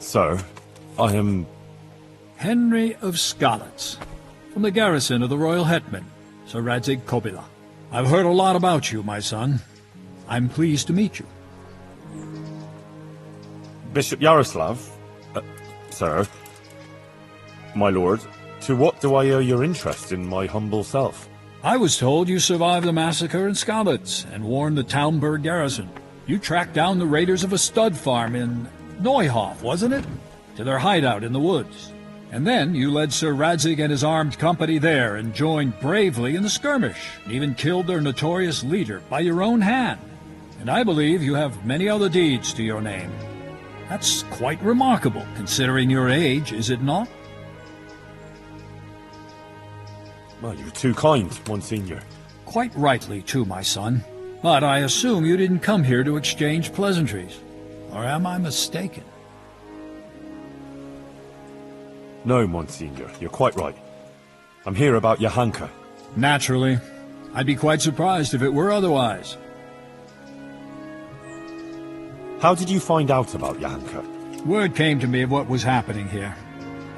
Sir, I am... Henry of Skalitz, from the garrison of the Royal Hetman, Sir Radzig Kobyla. I've heard a lot about you, my son. I'm pleased to meet you. Bishop Yaroslav? Sir? My lord, to what do I owe your interest in my humble self? I was told you survived the massacre in Skalitz and warned the Talmberg garrison. You tracked down the raiders of a stud farm in Neuhof, wasn't it? To their hideout in the woods. And then you led Sir Radzig and his armed company there and joined bravely in the skirmish, and even killed their notorious leader by your own hand. And I believe you have many other deeds to your name. That's quite remarkable, considering your age, is it not? Well, you're too kind, Monsignor. Quite rightly, too, my son. But I assume you didn't come here to exchange pleasantries. Or am I mistaken? No, Monsignor, you're quite right. I'm here about Johanka. Naturally. I'd be quite surprised if it were otherwise. How did you find out about Johanka? Word came to me of what was happening here.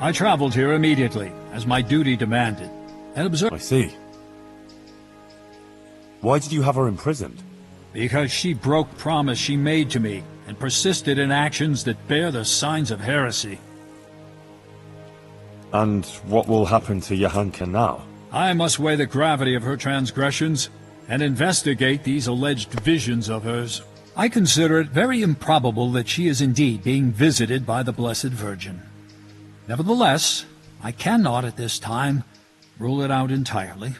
I traveled here immediately, as my duty demanded, and observed... I see. Why did you have her imprisoned? Because she broke promise she made to me, and persisted in actions that bear the signs of heresy. And what will happen to Johanka now? I must weigh the gravity of her transgressions, and investigate these alleged visions of hers. I consider it very improbable that she is indeed being visited by the Blessed Virgin. Nevertheless, I cannot at this time rule it out entirely.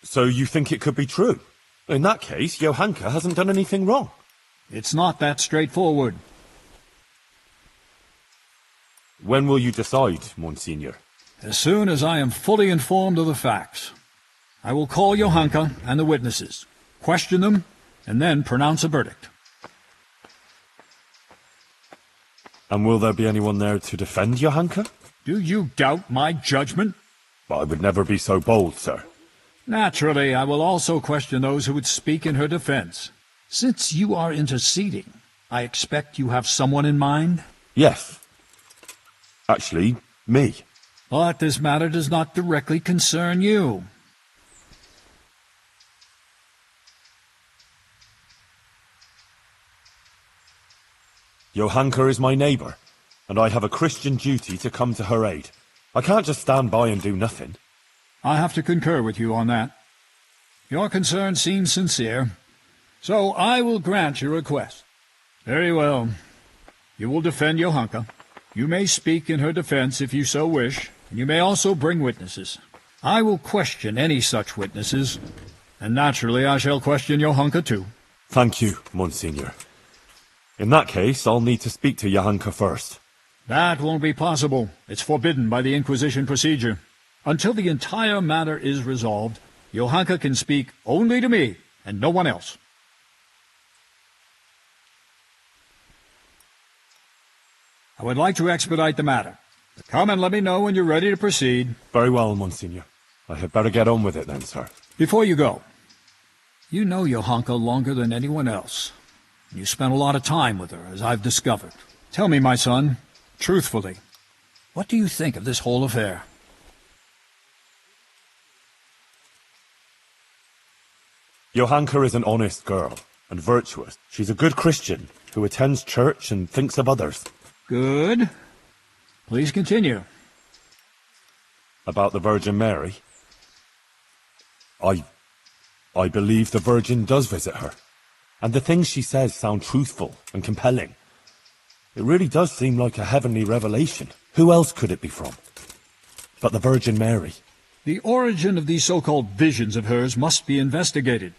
So you think it could be true? In that case, Johanka hasn't done anything wrong. It's not that straightforward. When will you decide, Monsignor? As soon as I am fully informed of the facts. I will call Johanka and the witnesses, question them, and then pronounce a verdict. And will there be anyone there to defend Johanka? Do you doubt my judgment? I would never be so bold, sir. Naturally, I will also question those who would speak in her defense. Since you are interceding, I expect you have someone in mind? Yes. Actually, me. But this matter does not directly concern you. Johanka is my neighbour, and I have a Christian duty to come to her aid. I can't just stand by and do nothing. I have to concur with you on that. Your concern seems sincere, so I will grant your request. Very well. You will defend Johanka. You may speak in her defense if you so wish, and you may also bring witnesses. I will question any such witnesses, and naturally I shall question Johanka too. Thank you, Monsignor. In that case, I'll need to speak to Johanka first. That won't be possible. It's forbidden by the Inquisition procedure. Until the entire matter is resolved, Johanka can speak only to me, and no one else. I would like to expedite the matter. Come and let me know when you're ready to proceed. Very well, Monsignor. I had better get on with it then, sir. Before you go, you know Johanka longer than anyone else. You spent a lot of time with her, as I've discovered. Tell me, my son, truthfully, what do you think of this whole affair? Johanka is an honest girl, and virtuous. She's a good Christian, who attends church and thinks of others. Good. Please continue. About the Virgin Mary? I believe the Virgin does visit her, and the things she says sound truthful and compelling. It really does seem like a heavenly revelation. Who else could it be from but the Virgin Mary? The origin of these so-called visions of hers must be investigated.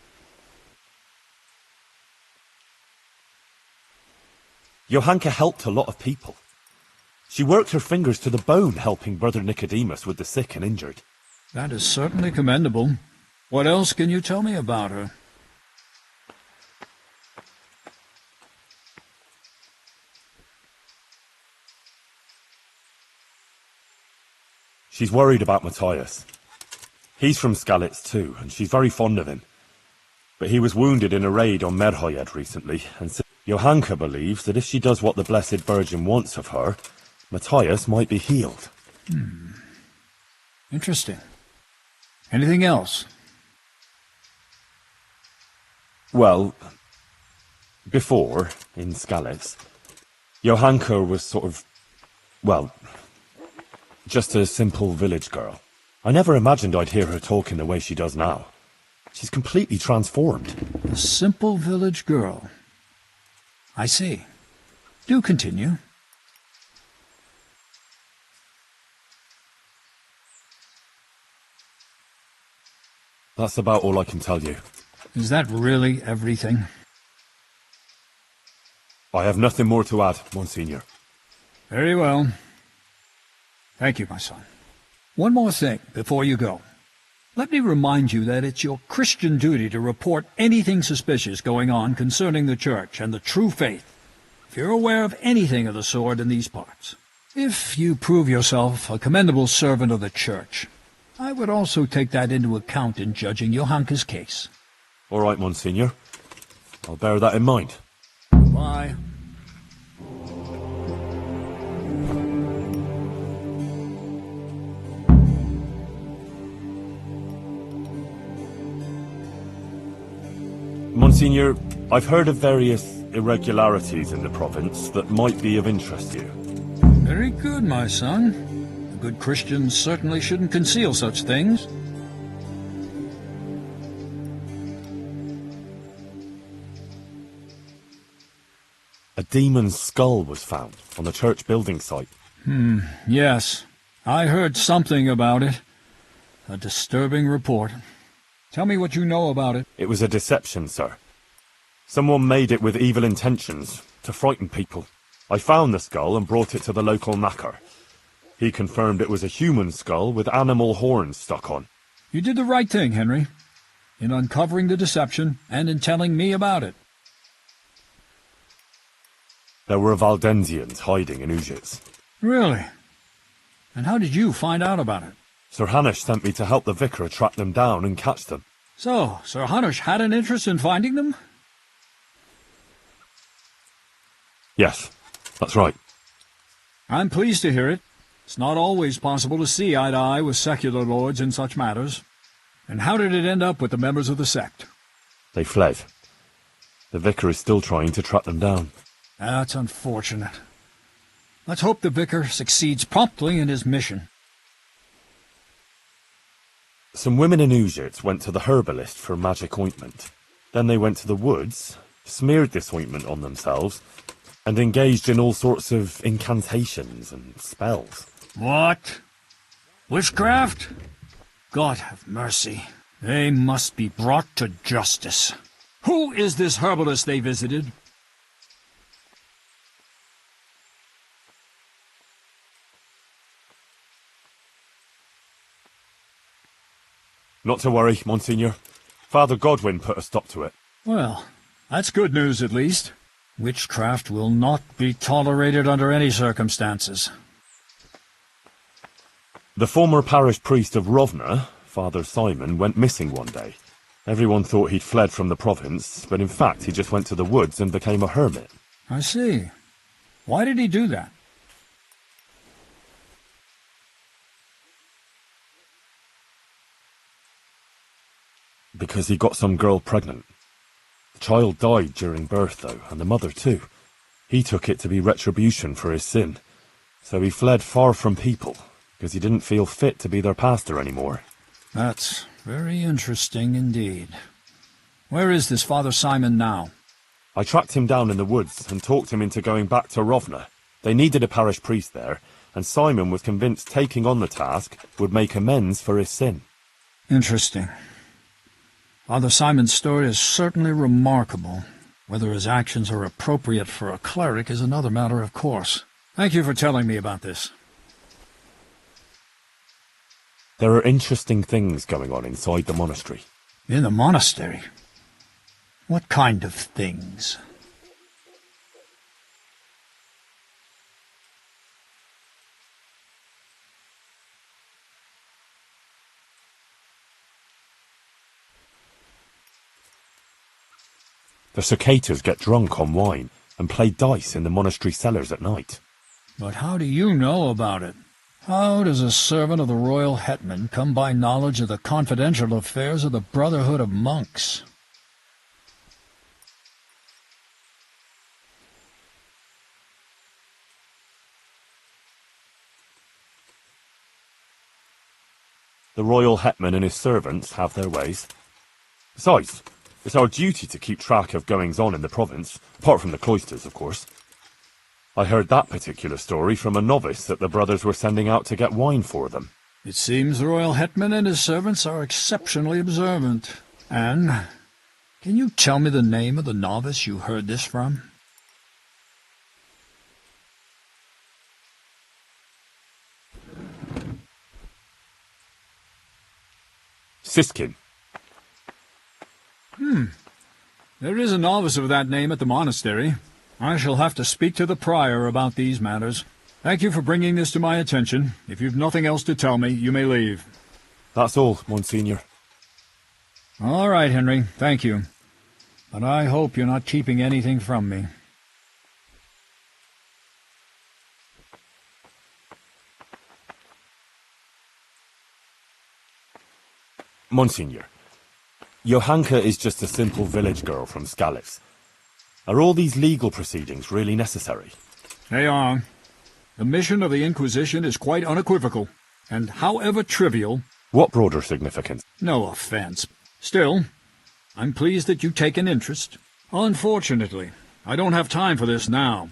Johanka helped a lot of people. She worked her fingers to the bone helping Brother Nicodemus with the sick and injured. That is certainly commendable. What else can you tell me about her? She's worried about Matthias. He's from Skalitz too, and she's very fond of him. But he was wounded in a raid on Merhojed recently, and Johanka believes that if she does what the Blessed Virgin wants of her, Matthias might be healed. Interesting. Anything else? Well, before, in Skalitz, Johanka was sort of, well, just a simple village girl. I never imagined I'd hear her talking the way she does now. She's completely transformed. A simple village girl. I see. Do continue. That's about all I can tell you. Is that really everything? I have nothing more to add, Monsignor. Very well. Thank you, my son. One more thing before you go. Let me remind you that it's your Christian duty to report anything suspicious going on concerning the Church and the true faith, if you're aware of anything of the sort in these parts. If you prove yourself a commendable servant of the Church, I would also take that into account in judging Johanka's case. All right, Monsignor. I'll bear that in mind. Bye. Monsignor, I've heard of various irregularities in the province that might be of interest to you. Very good, my son. A good Christian certainly shouldn't conceal such things. A demon's skull was found on the church building site. Yes. I heard something about it. A disturbing report. Tell me what you know about it. It was a deception, sir. Someone made it with evil intentions, to frighten people. I found the skull and brought it to the local knacker. He confirmed it was a human skull with animal horns stuck on. You did the right thing, Henry, in uncovering the deception and in telling me about it. There were Valdensians hiding in Ujits. Really? And how did you find out about it? Sir Hanush sent me to help the vicar track them down and catch them. So, Sir Hanush had an interest in finding them? Yes, that's right. I'm pleased to hear it. It's not always possible to see eye to eye with secular lords in such matters. And how did it end up with the members of the sect? They fled. The vicar is still trying to track them down. That's unfortunate. Let's hope the vicar succeeds promptly in his mission. Some women in Ujits went to the herbalist for magic ointment. Then they went to the woods, smeared this ointment on themselves, and engaged in all sorts of incantations and spells. What? Witchcraft? God have mercy. They must be brought to justice. Who is this herbalist they visited? Not to worry, Monsignor. Father Godwin put a stop to it. Well, that's good news at least. Witchcraft will not be tolerated under any circumstances. The former parish priest of Rovna, Father Simon, went missing one day. Everyone thought he'd fled from the province, but in fact he just went to the woods and became a hermit. I see. Why did he do that? Because he got some girl pregnant. The child died during birth, though, and the mother too. He took it to be retribution for his sin. So he fled far from people, because he didn't feel fit to be their pastor anymore. That's very interesting indeed. Where is this Father Simon now? I tracked him down in the woods and talked him into going back to Rovna. They needed a parish priest there, and Simon was convinced taking on the task would make amends for his sin. Interesting. Father Simon's story is certainly remarkable. Whether his actions are appropriate for a cleric is another matter, of course. Thank you for telling me about this. There are interesting things going on inside the monastery. In the monastery? What kind of things? The cicadas get drunk on wine, and play dice in the monastery cellars at night. But how do you know about it? How does a servant of the royal hetman come by knowledge of the confidential affairs of the Brotherhood of Monks? The royal hetman and his servants have their ways. Besides, it's our duty to keep track of goings-on in the province, apart from the cloisters, of course. I heard that particular story from a novice that the brothers were sending out to get wine for them. It seems the royal hetman and his servants are exceptionally observant. And can you tell me the name of the novice you heard this from? Siskin. There is a novice of that name at the monastery. I shall have to speak to the prior about these matters. Thank you for bringing this to my attention. If you've nothing else to tell me, you may leave. That's all, Monsignor. All right, Henry, thank you. But I hope you're not keeping anything from me. Monsignor, Johanka is just a simple village girl from Skalitz. Are all these legal proceedings really necessary? They are. The mission of the Inquisition is quite unequivocal, and however trivial... What broader significance? No offense. Still, I'm pleased that you take an interest. Unfortunately, I don't have time for this now.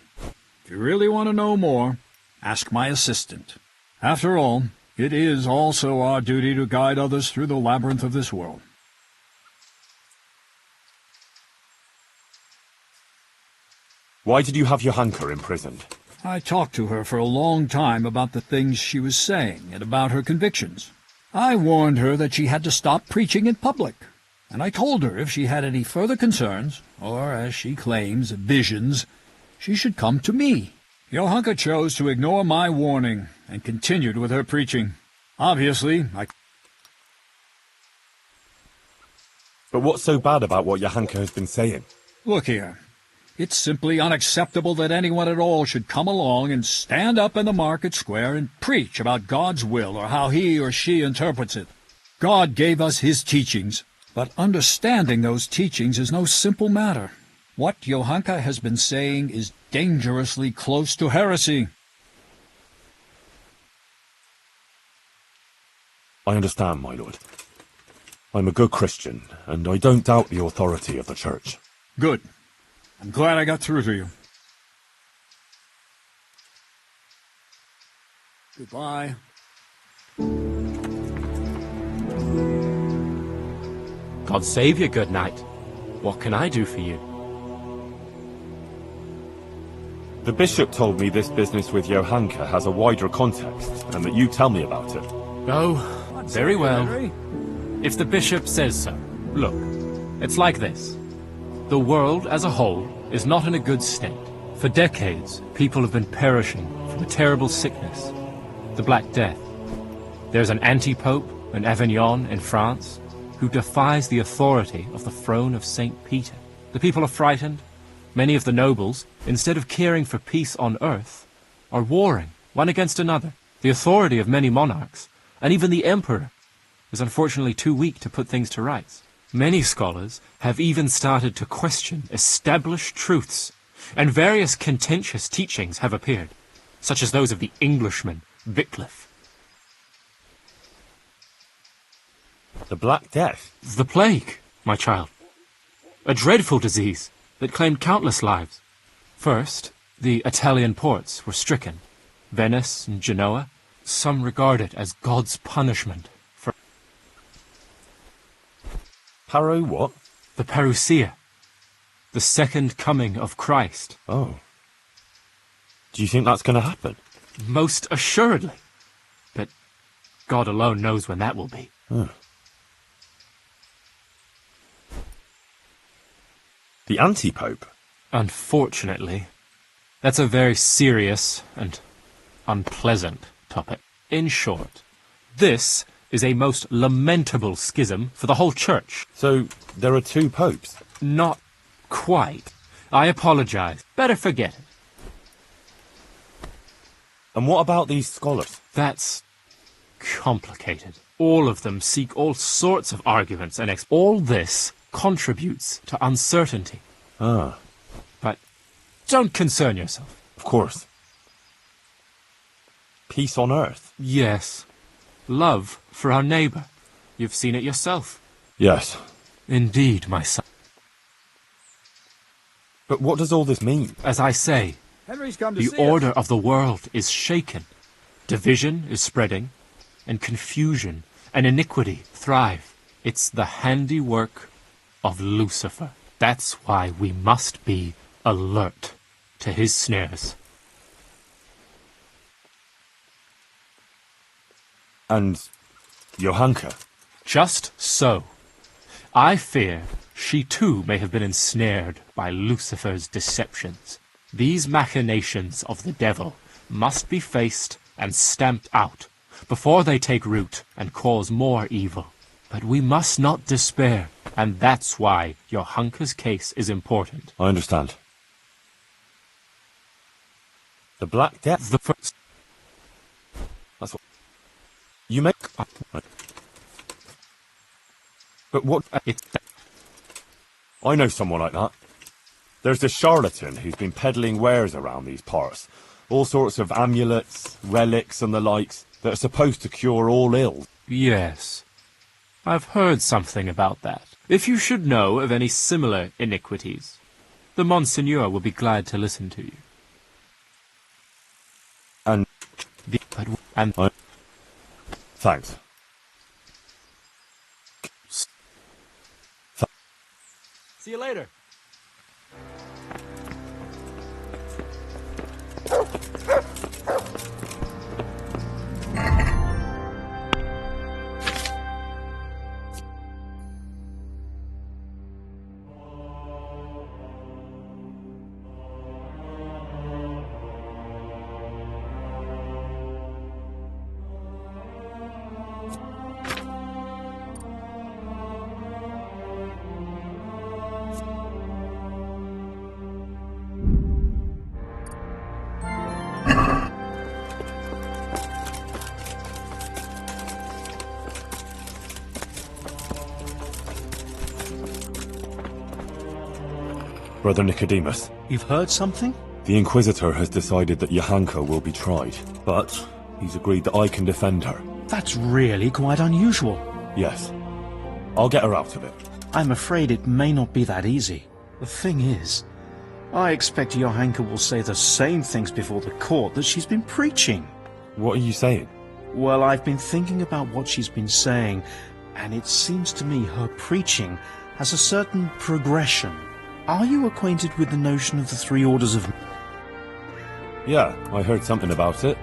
If you really want to know more, ask my assistant. After all, it is also our duty to guide others through the labyrinth of this world. Why did you have Johanka imprisoned? I talked to her for a long time about the things she was saying and about her convictions. I warned her that she had to stop preaching in public, and I told her if she had any further concerns, or, as she claims, visions, she should come to me. Johanka chose to ignore my warning and continued with her preaching. Obviously, But what's so bad about what Johanka has been saying? Look here. It's simply unacceptable that anyone at all should come along and stand up in the market square and preach about God's will or how he or she interprets it. God gave us his teachings, but understanding those teachings is no simple matter. What Johanka has been saying is dangerously close to heresy. I understand, my lord. I'm a good Christian, and I don't doubt the authority of the Church. Good. I'm glad I got through to you. Goodbye. God save you, good knight. What can I do for you? The bishop told me this business with Johanka has a wider context, and that you tell me about it. Oh, very well. If the bishop says so. Look, it's like this. The world as a whole is not in a good state. For decades, people have been perishing from a terrible sickness, the Black Death. There's an anti-pope in Avignon in France who defies the authority of the throne of St. Peter. The people are frightened. Many of the nobles, instead of caring for peace on earth, are warring one against another. The authority of many monarchs, and even the emperor, is unfortunately too weak to put things to rights. Many scholars have even started to question established truths, and various contentious teachings have appeared, such as those of the Englishman Wycliffe. The Black Death? The plague, my child. A dreadful disease that claimed countless lives. First, the Italian ports were stricken. Venice and Genoa, some regard it as God's punishment for... What? The parousia. The second coming of Christ. Oh. Do you think that's going to happen? Most assuredly. But God alone knows when that will be. Huh. The anti-pope? Unfortunately. That's a very serious and unpleasant topic. In short, this is a most lamentable schism for the whole church. So, there are two popes? Not quite. I apologize. Better forget it. And what about these scholars? That's complicated. All of them seek all sorts of arguments and all this contributes to uncertainty. Ah, But don't concern yourself. of course. Peace on earth? Yes. Love for our neighbor. You've seen it yourself. Yes. Indeed, my son. But what does all this mean? As I say, Henry's come to the see order us. of the world is shaken. Division is spreading, and confusion and iniquity thrive. It's the handiwork of Lucifer. That's why we must be alert to his snares. And Johanka? Just so. I fear she too may have been ensnared by Lucifer's deceptions. These machinations of the devil must be faced and stamped out before they take root and cause more evil. But we must not despair, and that's why Johanka's case is important. I understand. The Black Death? The first... That's what... You make... But what... I know someone like that. There's a charlatan who's been peddling wares around these parts. All sorts of amulets, relics and the likes that are supposed to cure all ills. Yes. I've heard something about that. If you should know of any similar iniquities, the Monseigneur will be glad to listen to you. And... Thanks. See you later. Brother Nicodemus, You've heard something? the Inquisitor has decided that Johanka will be tried, but he's agreed that I can defend her. That's really quite unusual. Yes. I'll get her out of it. I'm afraid it may not be that easy. The thing is, I expect Johanka will say the same things before the court that she's been preaching. What are you saying? Well, I've been thinking about what she's been saying, and it seems to me her preaching has a certain progression. Are you acquainted with the notion of the three orders of... Yeah, I heard something about it.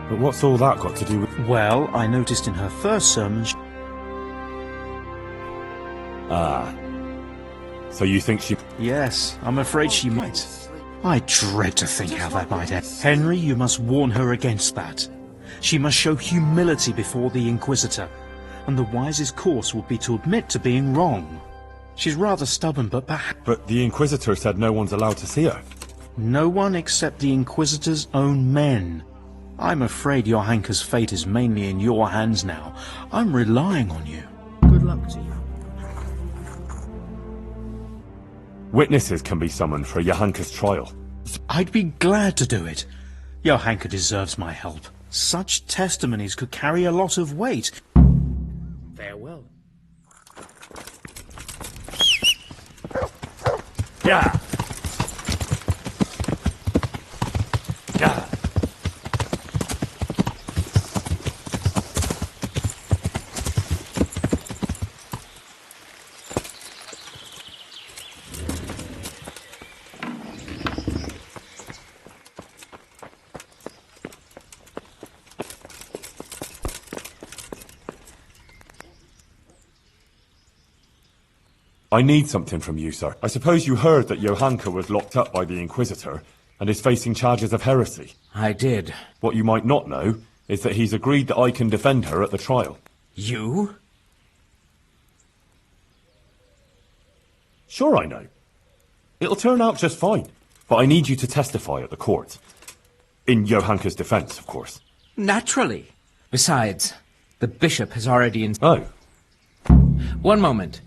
But what's all that got to do with... Well, I noticed in her first sermon... Ah. So you think she... Yes, I'm afraid she might. I dread to think how that might end. Henry, you must warn her against that. She must show humility before the Inquisitor, and the wisest course would be to admit to being wrong. She's rather stubborn, but perhaps... But the Inquisitor said no one's allowed to see her. No one except the Inquisitor's own men. I'm afraid Johanka's fate is mainly in your hands now. I'm relying on you. Good luck to you. Witnesses can be summoned for Johanka's trial. I'd be glad to do it. Johanka deserves my help. Such testimonies could carry a lot of weight. Farewell. Yeah. Yeah. I need something from you, sir. I suppose you heard that Johanka was locked up by the Inquisitor and is facing charges of heresy. I did. What you might not know is that he's agreed that I can defend her at the trial. You? Sure I know. It'll turn out just fine. But I need you to testify at the court. In Johanka's defense, of course. Naturally. Besides, the bishop has already Oh. One moment.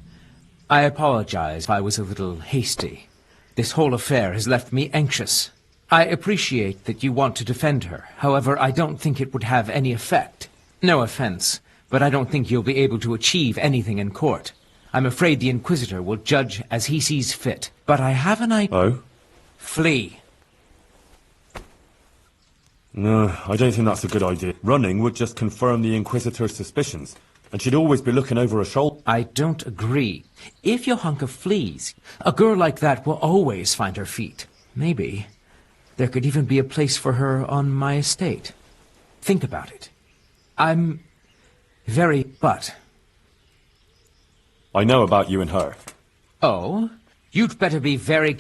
I apologize if I was a little hasty. This whole affair has left me anxious. I appreciate that you want to defend her. However, I don't think it would have any effect. No offense, but I don't think you'll be able to achieve anything in court. I'm afraid the Inquisitor will judge as he sees fit. But I have an idea. Oh? Flee. No, I don't think that's a good idea. Running would just confirm the Inquisitor's suspicions, and she'd always be looking over her shoulder. I don't agree. If Johanka flees, a girl like that will always find her feet. Maybe there could even be a place for her on my estate. Think about it. But... I know about you and her. Oh? You'd better be very...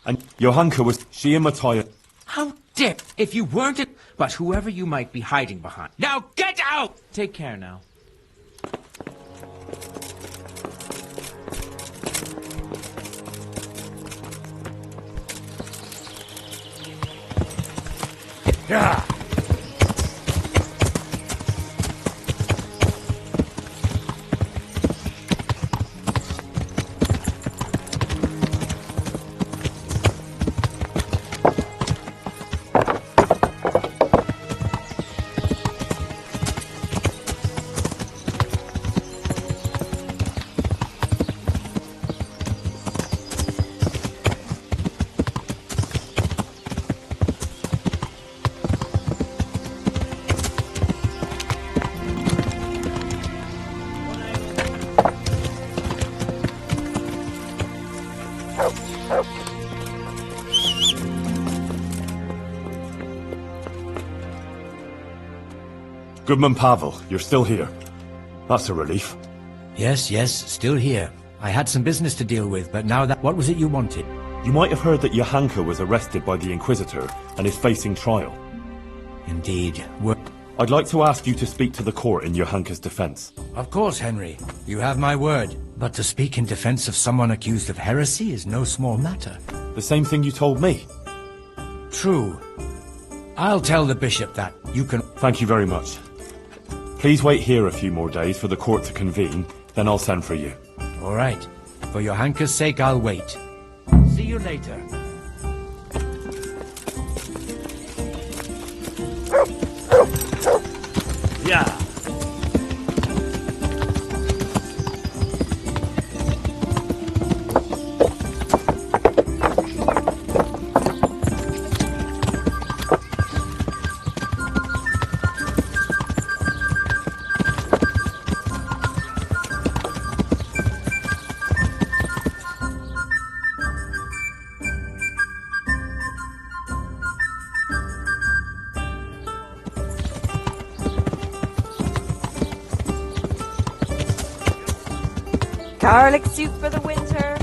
And Johanka was... She and Matthias... How dare... If you weren't it... But whoever you might be hiding behind... Now get out! Take care now. Yeah! Goodman Pavel, you're still here. That's a relief. Yes, still here. I had some business to deal with, but now that... What was it you wanted? You might have heard that Johanka was arrested by the Inquisitor and is facing trial. Indeed. I'd like to ask you to speak to the court in Johanka's defense. Of course, Henry. You have my word. But to speak in defense of someone accused of heresy is no small matter. The same thing you told me. True. I'll tell the bishop that. You can... Thank you very much. Please wait here a few more days for the court to convene, then I'll send for you. All right. For Johanka's sake, I'll wait. See you later. Yeah. Garlic soup for the winter.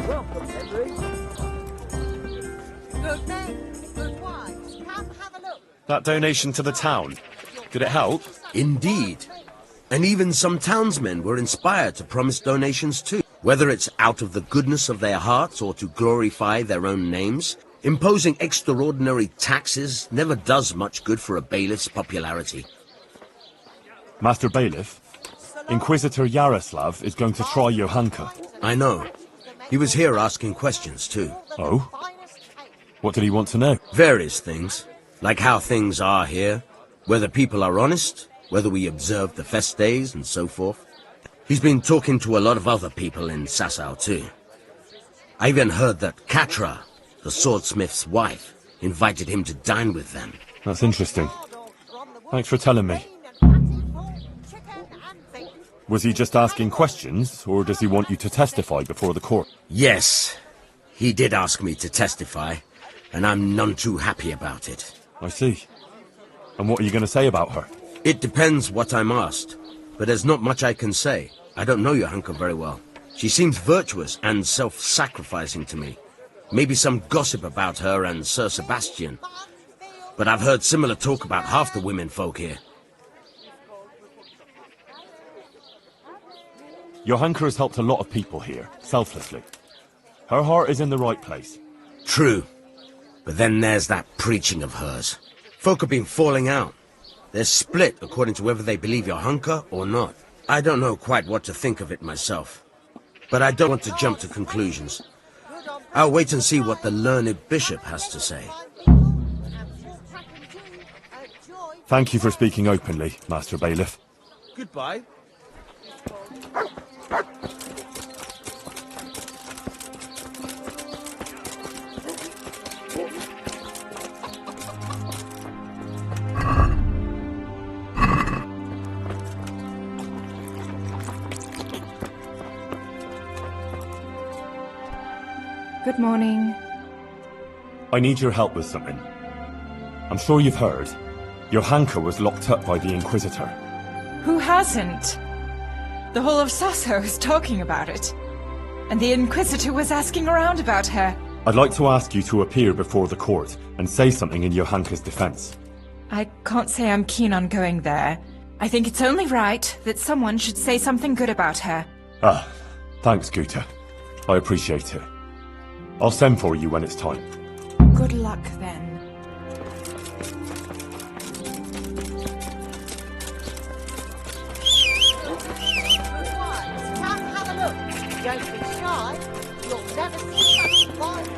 Welcome, Henry. Good men, good wines. Come have a look. That donation to the town, did it help? Indeed. And even some townsmen were inspired to promise donations too. Whether it's out of the goodness of their hearts or to glorify their own names, imposing extraordinary taxes never does much good for a bailiff's popularity. Master Bailiff, Inquisitor Yaroslav is going to try Johanka. I know. He was here asking questions too. Oh? What did he want to know? Various things. Like how things are here, whether people are honest, whether we observe the fest days and so forth. He's been talking to a lot of other people in Sasau too. I even heard that Katra, the swordsmith's wife, invited him to dine with them. That's interesting. Thanks for telling me. Was he just asking questions, or does he want you to testify before the court? Yes, he did ask me to testify, and I'm none too happy about it. I see. And what are you going to say about her? It depends what I'm asked, but there's not much I can say. I don't know Johanka very well. She seems virtuous and self-sacrificing to me. Maybe some gossip about her and Sir Sebastian. But I've heard similar talk about half the women folk here. Johanka has helped a lot of people here, selflessly. Her heart is in the right place. True. But then there's that preaching of hers. Folk have been falling out. They're split according to whether they believe Johanka or not. I don't know quite what to think of it myself. But I don't want to jump to conclusions. I'll wait and see what the learned bishop has to say. Thank you for speaking openly, Master Bailiff. Goodbye. Good morning. I need your help with something. I'm sure you've heard. Johanka was locked up by the Inquisitor. Who hasn't? The whole of Sasso is talking about it. And the Inquisitor was asking around about her. I'd like to ask you to appear before the court and say something in Johanka's defense. I can't say I'm keen on going there. I think it's only right that someone should say something good about her. Ah, thanks, Guta. I appreciate it. I'll send for you when it's time. Good luck, then. Come have a look. Don't be shy. You'll never see something like it.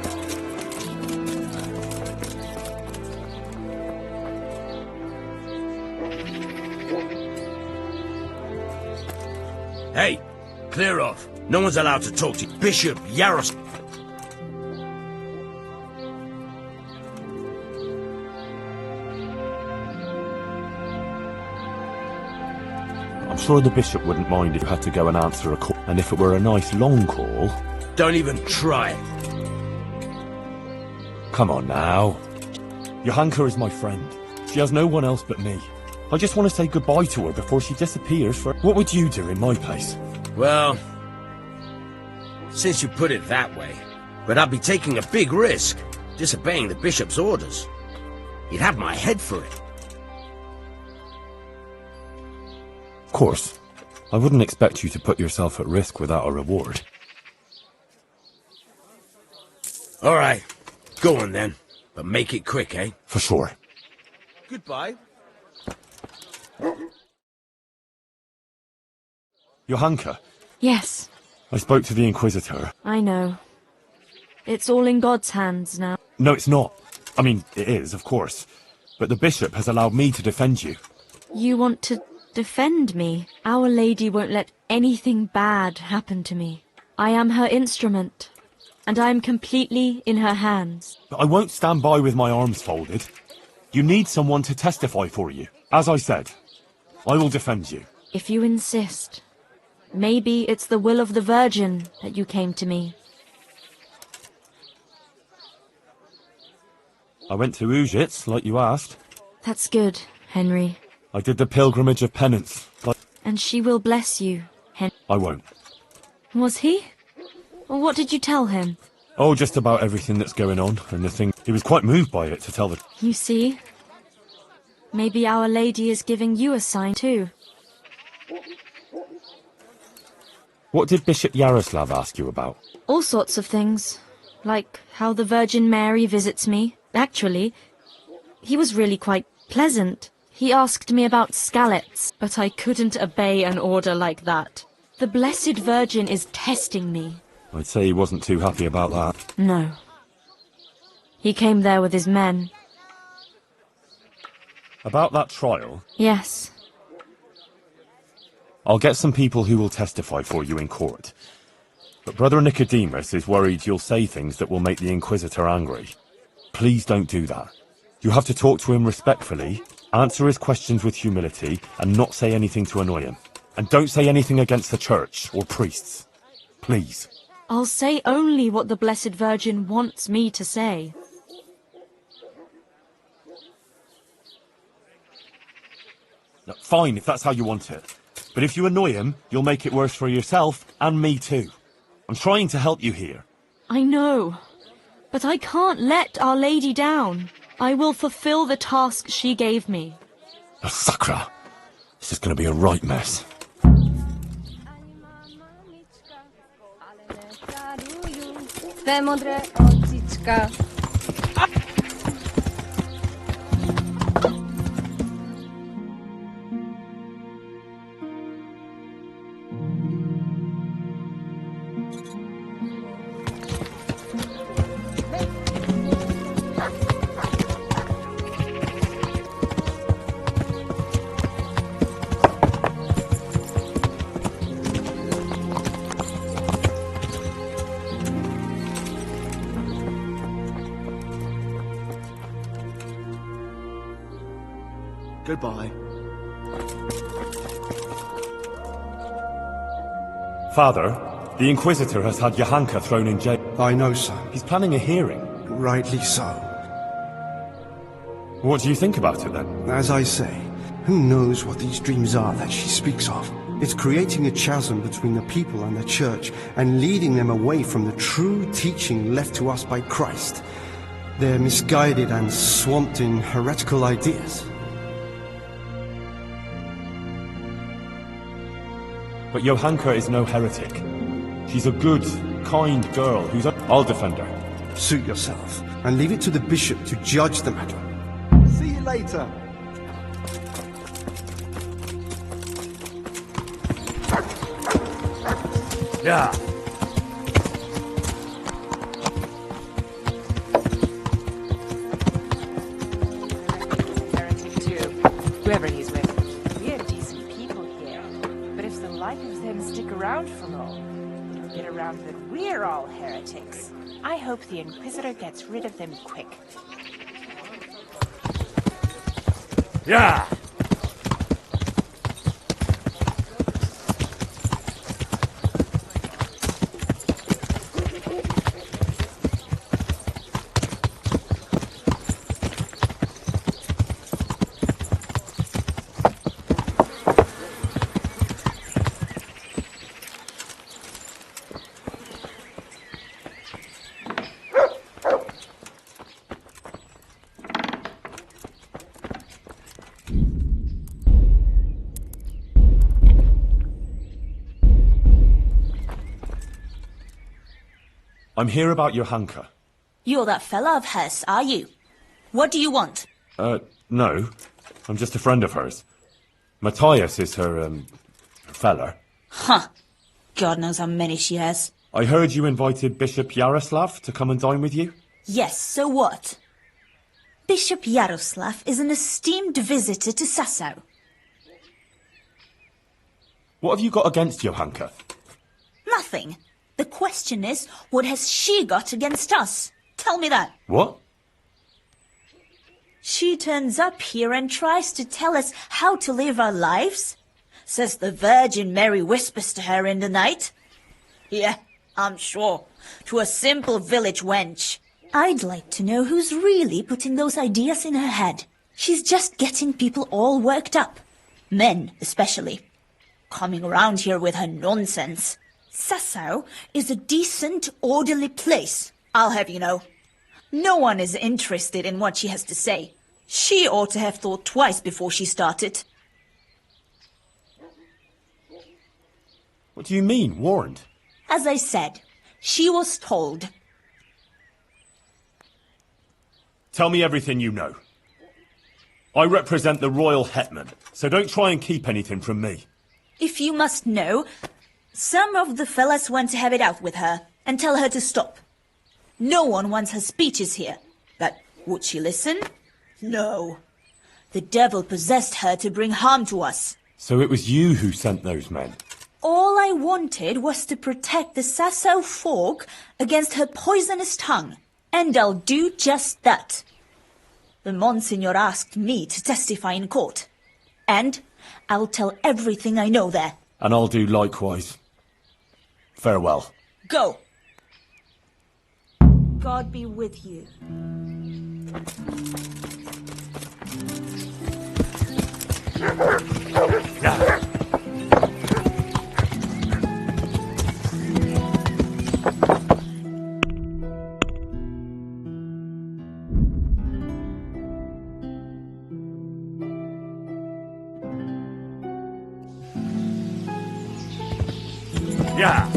Hey, clear off. No one's allowed to talk to you. Bishop Yaros. I'm sure the bishop wouldn't mind if you had to go and answer a call. And if it were a nice long call... Don't even try it. Come on now. Johanka is my friend. She has no one else but me. I just want to say goodbye to her before she disappears for... What would you do in my place? Well, since you put it that way, but I'd be taking a big risk, disobeying the bishop's orders. He'd have my head for it. Of course. I wouldn't expect you to put yourself at risk without a reward. All right, go on then, but make it quick, eh? For sure. Goodbye. Johanka, Yes, I spoke to the Inquisitor. I know. It's all in God's hands now. No, it's not. I mean, it is, of course. But the bishop has allowed me to defend you. You want to defend me? Our Lady won't let anything bad happen to me. I am her instrument, and I am completely in her hands. But I won't stand by with my arms folded. You need someone to testify for you. As I said, I will defend you. If you insist. Maybe it's the will of the Virgin that you came to me. I went to Ujits, like you asked. That's good, Henry. I did the pilgrimage of penance, but... And she will bless you, Henry. I won't. Was he? Or what did you tell him? Oh, just about everything that's going on, and the thing... He was quite moved by it, to tell the... You see? Maybe Our Lady is giving you a sign too. What did Bishop Yaroslav ask you about? All sorts of things. Like how the Virgin Mary visits me. Actually, he was really quite pleasant. He asked me about scallops, but I couldn't obey an order like that. The Blessed Virgin is testing me. I'd say he wasn't too happy about that. No. He came there with his men. About that trial? Yes. I'll get some people who will testify for you in court. But Brother Nicodemus is worried you'll say things that will make the Inquisitor angry. Please don't do that. You have to talk to him respectfully, answer his questions with humility, and not say anything to annoy him. And don't say anything against the church or priests. Please. I'll say only what the Blessed Virgin wants me to say. No, fine, if that's how you want it. But if you annoy him, you'll make it worse for yourself and me too. I'm trying to help you here. I know. But I can't let Our Lady down. I will fulfill the task she gave me. Oh, Sakra. This is going to be a right mess. Tvé modré očička. Goodbye. Father, the Inquisitor has had Johanka thrown in jail. I know, son. He's planning a hearing. Rightly so. What do you think about it, then? As I say, who knows what these dreams are that she speaks of? It's creating a chasm between the people and the church, and leading them away from the true teaching left to us by Christ. They're misguided and swamped in heretical ideas. But Johanka is no heretic. She's a good, kind girl who's... I'll defend her. Suit yourself, and leave it to the bishop to judge the matter. See you later. Yeah. Heretic too. Whoever he's with. We're decent people here. But if the like of them stick around for long, it'll get around that we're all heretics. I hope the Inquisitor gets rid of them quick. Yeah! I'm here about Johanka. You're that fella of hers, are you? What do you want? No. I'm just a friend of hers. Matthias is her fella. Huh. God knows how many she has. I heard you invited Bishop Yaroslav to come and dine with you? Yes, so what? Bishop Yaroslav is an esteemed visitor to Sasau. What have you got against Johanka? Nothing. The question is, what has she got against us? Tell me that. What? She turns up here and tries to tell us how to live our lives. Says the Virgin Mary whispers to her in the night. Yeah, I'm sure. To a simple village wench. I'd like to know who's really putting those ideas in her head. She's just getting people all worked up. Men, especially. Coming around here with her nonsense. Sasau is a decent, orderly place, I'll have you know. No one is interested in what she has to say. She ought to have thought twice before she started. What do you mean, warned? As I said, she was told. Tell me everything you know. I represent the royal hetman, so don't try and keep anything from me. If you must know, some of the fellas want to have it out with her and tell her to stop. No one wants her speeches here. But would she listen? No. The devil possessed her to bring harm to us. So it was you who sent those men? All I wanted was to protect the Sasau folk against her poisonous tongue. And I'll do just that. The Monsignor asked me to testify in court. And I'll tell everything I know there. And I'll do likewise. Farewell. Go. God be with you. Yeah.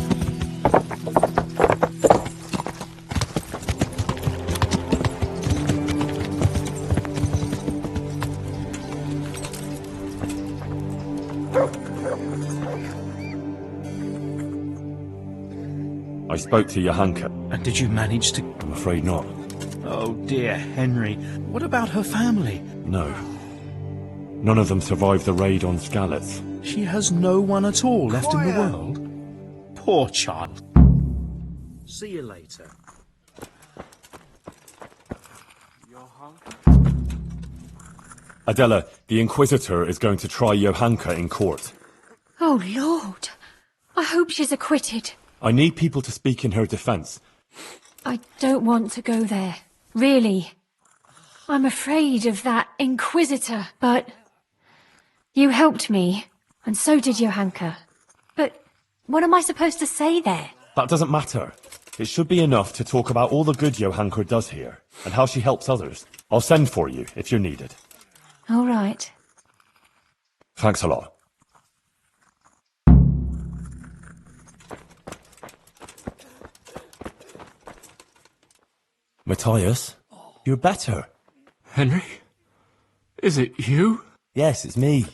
I spoke to Johanka. And did you manage to... I'm afraid not. Oh dear, Henry. What about her family? No. None of them survived the raid on Skalitz. She has no one at all left in the world? Poor child. See you later. Adela, the Inquisitor is going to try Johanka in court. Oh, Lord. I hope she's acquitted. I need people to speak in her defence. I don't want to go there. Really. I'm afraid of that Inquisitor. But you helped me, and so did Johanka. But what am I supposed to say there? That doesn't matter. It should be enough to talk about all the good Johanka does here, and how she helps others. I'll send for you, if you're needed. All right. Thanks a lot. Matthias, you're better. Henry? Is it you? Yes, it's me.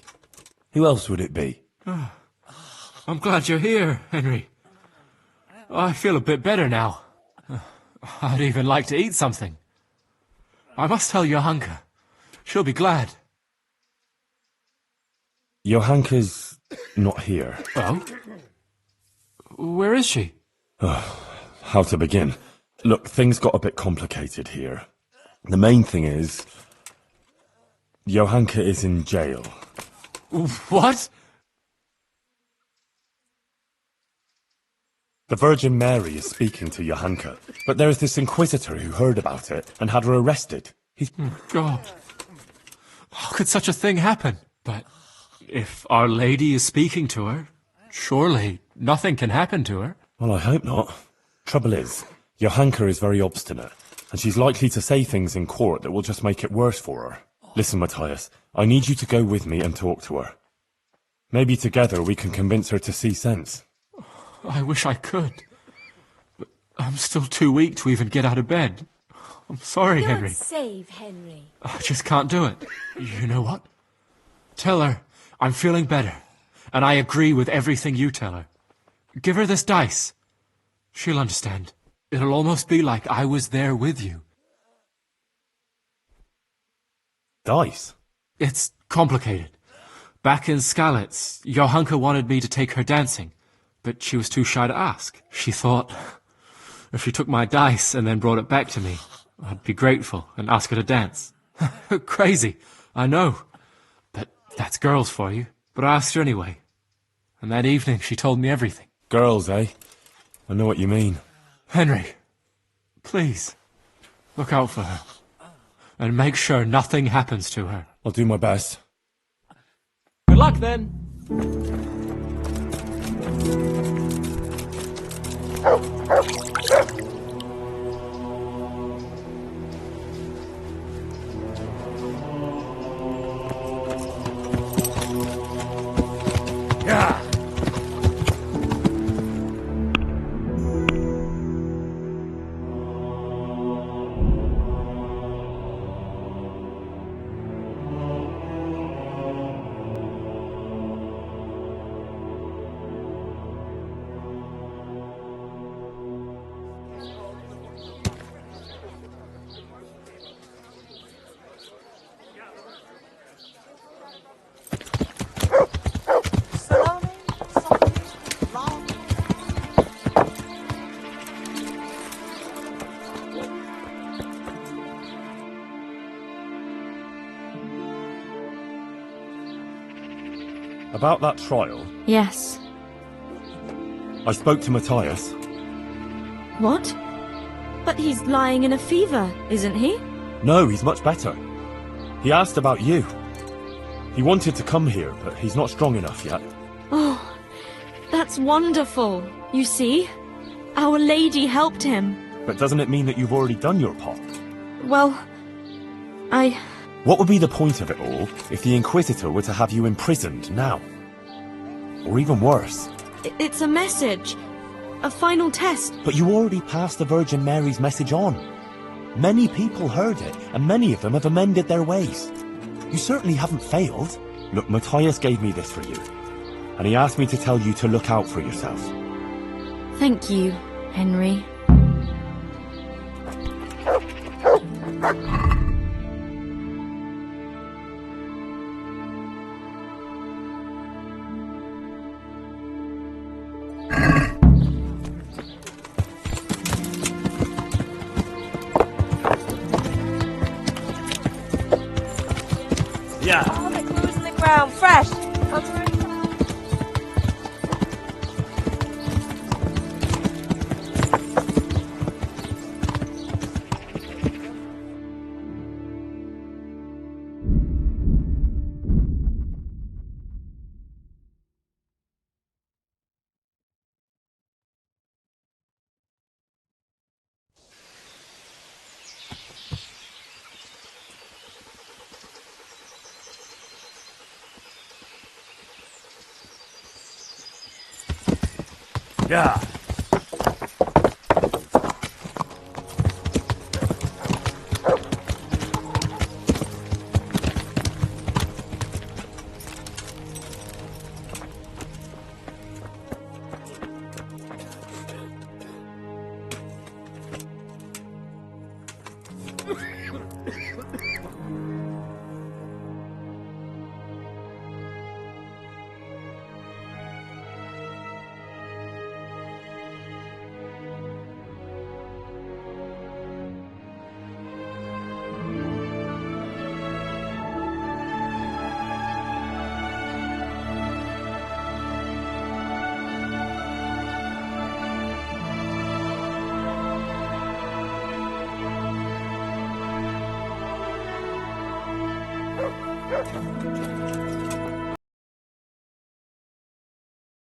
Who else would it be? I'm glad you're here, Henry. I feel a bit better now. I'd even like to eat something. I must tell Johanka. She'll be glad. Johanka's not here. Oh? Where is she? How to begin? Look, things got a bit complicated here. The main thing is... Johanka is in jail. What? The Virgin Mary is speaking to Johanka, but there is this Inquisitor who heard about it and had her arrested. He's... God. How could such a thing happen? But if Our Lady is speaking to her, surely nothing can happen to her. Well, I hope not. Trouble is, Johanka is very obstinate, and she's likely to say things in court that will just make it worse for her. Listen, Matthias, I need you to go with me and talk to her. Maybe together we can convince her to see sense. I wish I could. But I'm still too weak to even get out of bed. I'm sorry, Henry. Save Henry. I just can't do it. You know what? Tell her I'm feeling better, and I agree with everything you tell her. Give her this dice. She'll understand. It'll almost be like I was there with you. Dice? It's complicated. Back in Skalitz, Johanka wanted me to take her dancing, but she was too shy to ask. She thought if she took my dice and then brought it back to me, I'd be grateful and ask her to dance. Crazy, I know. But that's girls for you. But I asked her anyway. And that evening she told me everything. Girls, eh? I know what you mean. Henry, please, look out for her. And make sure nothing happens to her. I'll do my best. Good luck, then. Yeah. About that trial, Yes. I spoke to Matthias. What? But he's lying in a fever, isn't he? No, he's much better. He asked about you. He wanted to come here, but he's not strong enough yet. Oh, that's wonderful. You see? Our Lady helped him. But doesn't it mean that you've already done your part? Well, What would be the point of it all if the Inquisitor were to have you imprisoned now? Or even worse. It's a message. A final test. But you already passed the Virgin Mary's message on. Many people heard it, and many of them have amended their ways. You certainly haven't failed. Look, Matthias gave me this for you. and he asked me to tell you to look out for yourself. Thank you, Henry. Yeah. All the clues in the ground, fresh. Yeah.